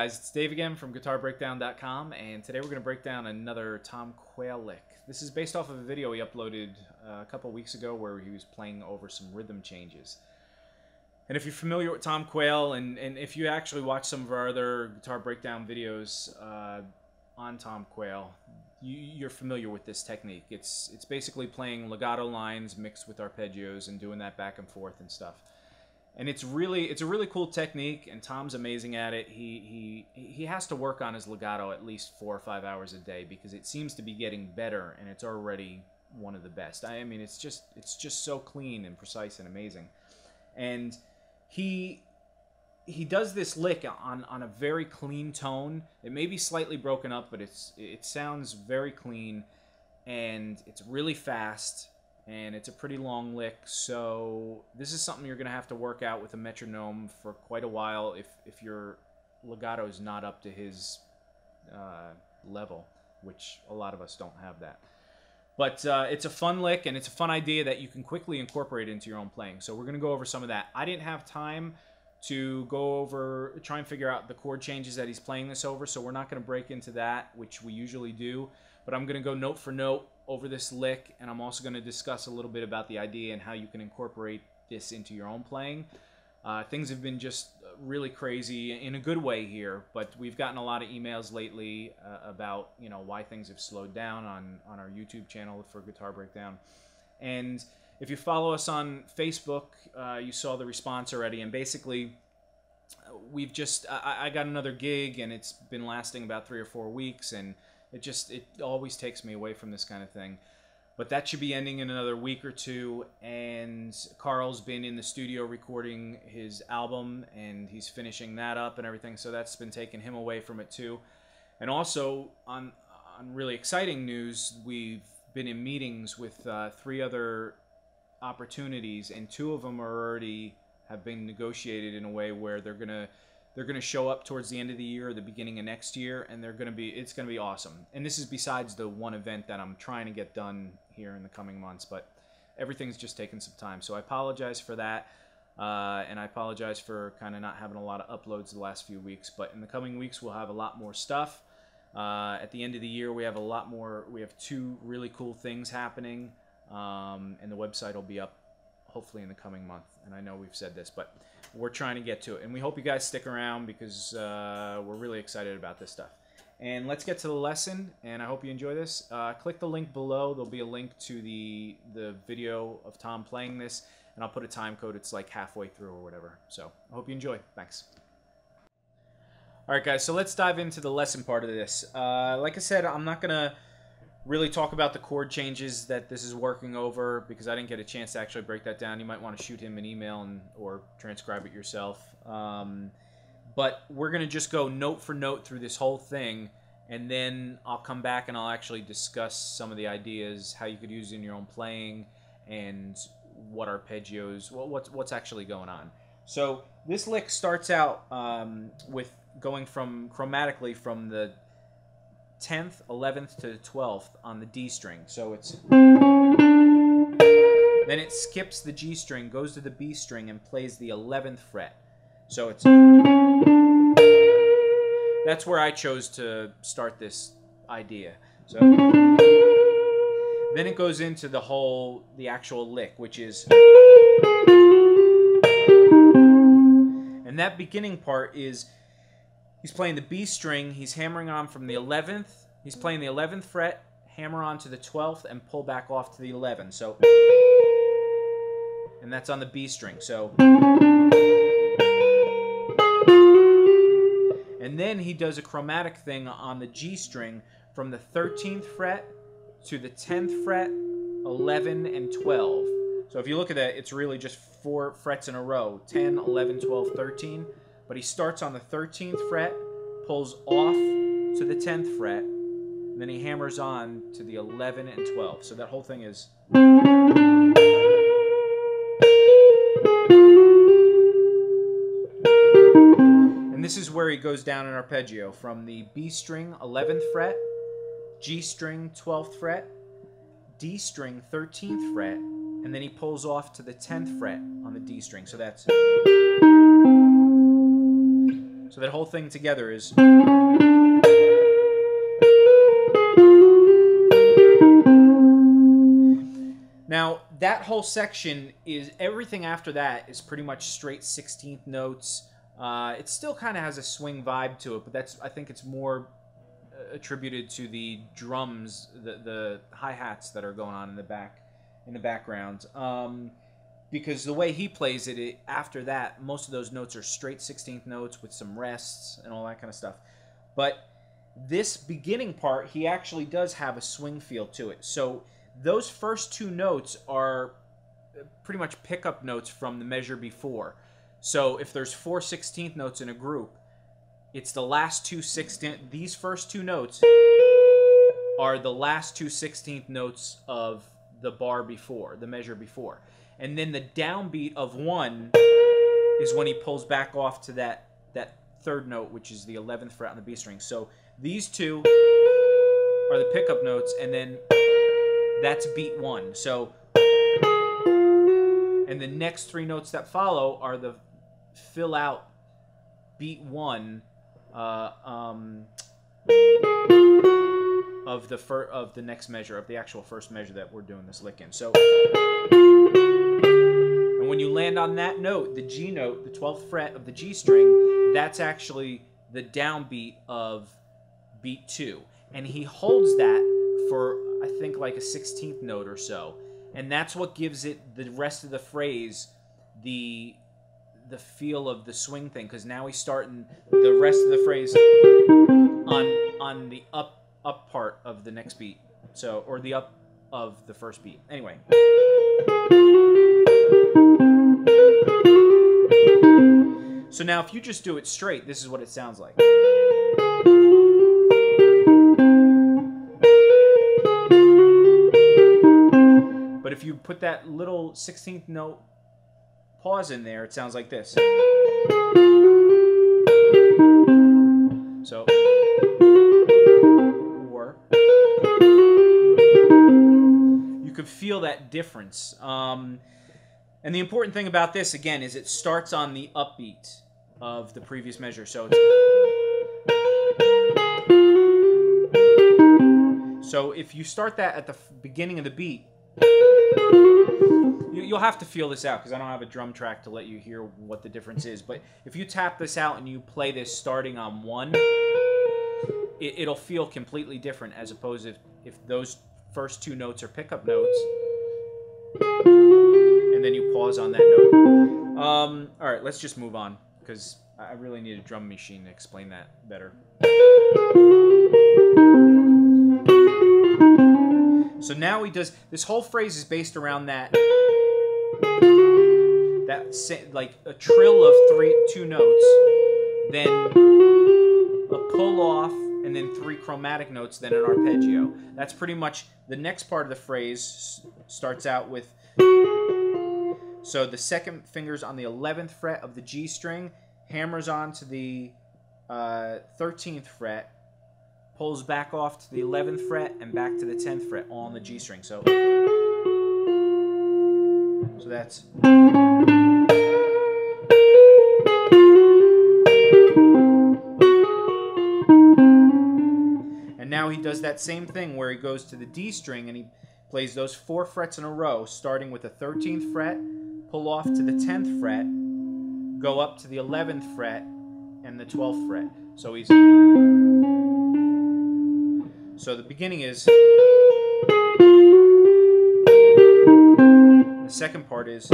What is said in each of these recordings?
guys, it's Dave again from GuitarBreakdown.com, and today we're going to break down another Tom Quayle lick. This is based off of a video he uploaded a couple weeks ago where he was playing over some rhythm changes. And if you're familiar with Tom Quayle, and if you actually watch some of our other guitar breakdown videos on Tom Quayle, you're familiar with this technique. It's basically playing legato lines mixed with arpeggios and doing that back and forth and stuff. And it's a really cool technique, and Tom's amazing at it. He has to work on his legato at least 4 or 5 hours a day because it seems to be getting better, and it's already one of the best. I mean, it's just so clean and precise and amazing. And he does this lick on a very clean tone. It may be slightly broken up, but it sounds very clean, and it's really fast. And it's a pretty long lick, so this is something you're going to have to work out with a metronome for quite a while if your legato is not up to his level, which a lot of us don't have that. But it's a fun lick, and it's a fun idea that you can quickly incorporate into your own playing. So we're going to go over some of that. I didn't have time to try and figure out the chord changes that he's playing this over, so we're not going to break into that, which we usually do. But I'm going to go note for note over this lick, and I'm also going to discuss a little bit about the idea and how you can incorporate this into your own playing. Things have been just really crazy in a good way here, but we've gotten a lot of emails lately about why things have slowed down on our YouTube channel for Guitar Breakdown. And if you follow us on Facebook, you saw the response already, and basically I got another gig, and it's been lasting about 3 or 4 weeks, and it always takes me away from this kind of thing. But that should be ending in another week or two, and Carl's been in the studio recording his album, and he's finishing that up and everything, so that's been taking him away from it too. And also, on really exciting news, we've been in meetings with 3 other opportunities, and 2 of them have been negotiated in a way where they're gonna show up towards the end of the year or the beginning of next year, and it's gonna be awesome. And this is besides the one event that I'm trying to get done here in the coming months, but everything's just taking some time. So I apologize for that, and I apologize for kind of not having a lot of uploads the last few weeks. But in the coming weeks, we'll have a lot more stuff. At the end of the year, we have a lot more. We have 2 really cool things happening, and the website will be up hopefully in the coming month. And I know we've said this, but we're trying to get to it, and we hope you guys stick around because we're really excited about this stuff. And let's get to the lesson, and I hope you enjoy this. Click the link below. There'll be a link to the video of Tom playing this, and I'll put a time code. It's like halfway through or whatever. So I hope you enjoy. Thanks. All right, guys, so let's dive into the lesson part of this. Like I said, I'm not going to really talk about the chord changes that this is working over because I didn't get a chance to actually break that down. You might want to shoot him an email or transcribe it yourself. But we're going to just go note for note through this whole thing, and then I'll come back and I'll actually discuss some of the ideas, how you could use it in your own playing, and what arpeggios, what's actually going on. So this lick starts out with going chromatically from the 10th, 11th to the 12th on the D string. So then it skips the G string, goes to the B string, and plays the 11th fret. So that's where I chose to start this idea. So then it goes into the actual lick, which is, and that beginning part is, he's playing the B string, he's hammering on from the 11th, he's playing the 11th fret, hammer on to the 12th, and pull back off to the 11th. So, and that's on the B string. So, and then he does a chromatic thing on the G string from the 13th fret to the 10th fret, 11, and 12. So if you look at that, it's really just 4 frets in a row, 10, 11, 12, 13. But he starts on the 13th fret, pulls off to the 10th fret, and then he hammers on to the 11 and 12. So that whole thing is... And this is where he goes down in arpeggio from the B string, 11th fret, G string, 12th fret, D string, 13th fret, and then he pulls off to the 10th fret on the D string. So that's... So that whole thing together is... Now, that whole section is... Everything after that is pretty much straight 16th notes. It still kind of has a swing vibe to it, but that's... I think it's more attributed to the drums, the hi-hats that are going on in the background. Because the way he plays it, after that, most of those notes are straight 16th notes with some rests and all that kind of stuff. But this beginning part, he actually does have a swing feel to it. So those first two notes are pretty much pickup notes from the measure before. So if there's 4 16th notes in a group, it's the last 2 16th. These first two notes are the last 2 16th notes of the bar before, the measure before. And then the downbeat of 1 is when he pulls back off to that third note, which is the 11th fret on the B string. So these two are the pickup notes, and then that's beat 1. So, and the next 3 notes that follow are the fill out beat 1 of the next measure, of the actual first measure that we're doing this lick in. So, and when you land on that note, the G note, the 12th fret of the G string, that's actually the downbeat of beat 2. And he holds that for, I think, like a 16th note or so. And that's what gives it, the rest of the phrase, the feel of the swing thing, because now he's starting the rest of the phrase on the up part of the next beat. So, or the up of the first beat. Anyway. So now if you just do it straight, this is what it sounds like. But if you put that little 16th note pause in there, it sounds like this. So, or you could feel that difference. And the important thing about this, again, is it starts on the upbeat of the previous measure. So if you start that at the beginning of the beat, you'll have to feel this out because I don't have a drum track to let you hear what the difference is. But if you tap this out and you play this starting on 1, it'll feel completely different as opposed if those first 2 notes are pickup notes and then you pause on that note. All right, let's just move on because I really need a drum machine to explain that better. So now he does, this whole phrase is based around that like a trill of 2 notes, then a pull off, and then 3 chromatic notes, then an arpeggio. That's pretty much the next part of the phrase. Starts out with, so the second finger's on the 11th fret of the G string, hammers on to the 13th fret, pulls back off to the 11th fret and back to the 10th fret, all on the G string. So that's... And now he does that same thing where he goes to the D string and he plays those 4 frets in a row, starting with the 13th fret, pull off to the 10th fret, go up to the 11th fret and the 12th fret. So he's... So the beginning is... The second part is...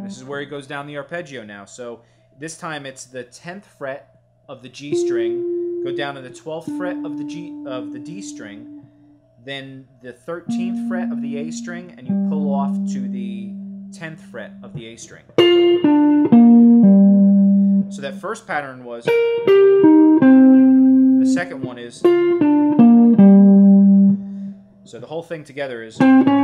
This is where he goes down the arpeggio now. So this time it's the 10th fret of the G string, go down to the 12th fret of the D string, then the 13th fret of the A string, and you pull off to the 10th fret of the A string. So that first pattern was, the second one is, so the whole thing together is, and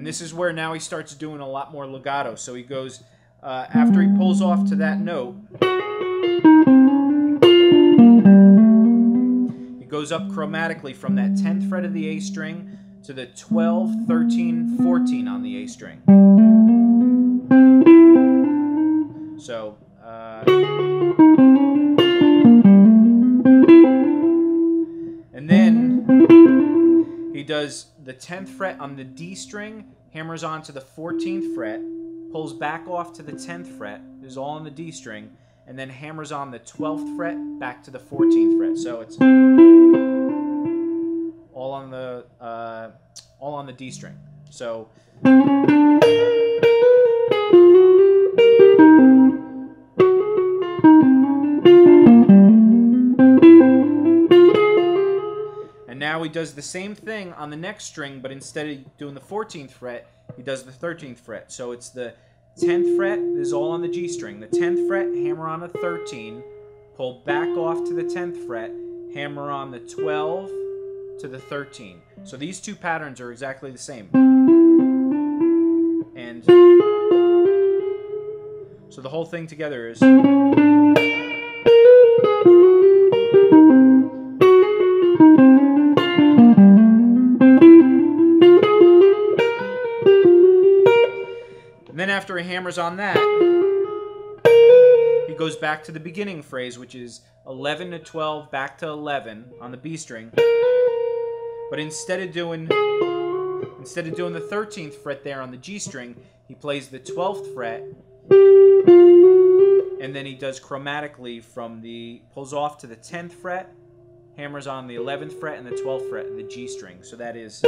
this is where now he starts doing a lot more legato. So he goes, after he pulls off to that note, goes up chromatically from that 10th fret of the A string to the 12, 13, 14 on the A string. So, and then he does the 10th fret on the D string, hammers on to the 14th fret, pulls back off to the 10th fret, is all on the D string, and then hammers on the 12th fret back to the 14th fret. So it's all on the D string. So and now he does the same thing on the next string, but instead of doing the 14th fret, he does the 13th fret. So it's the 10th fret is all on the G string. The 10th fret, hammer on a 13, pull back off to the 10th fret, hammer on the 12 to the 13. So these two patterns are exactly the same. And so the whole thing together is... And then after he hammers on that, he goes back to the beginning phrase, which is 11 to 12, back to 11 on the B string. But instead of doing the 13th fret there on the G string, he plays the 12th fret, and then he does chromatically pulls off to the 10th fret, hammers on the 11th fret and the 12th fret of the G string. So that is...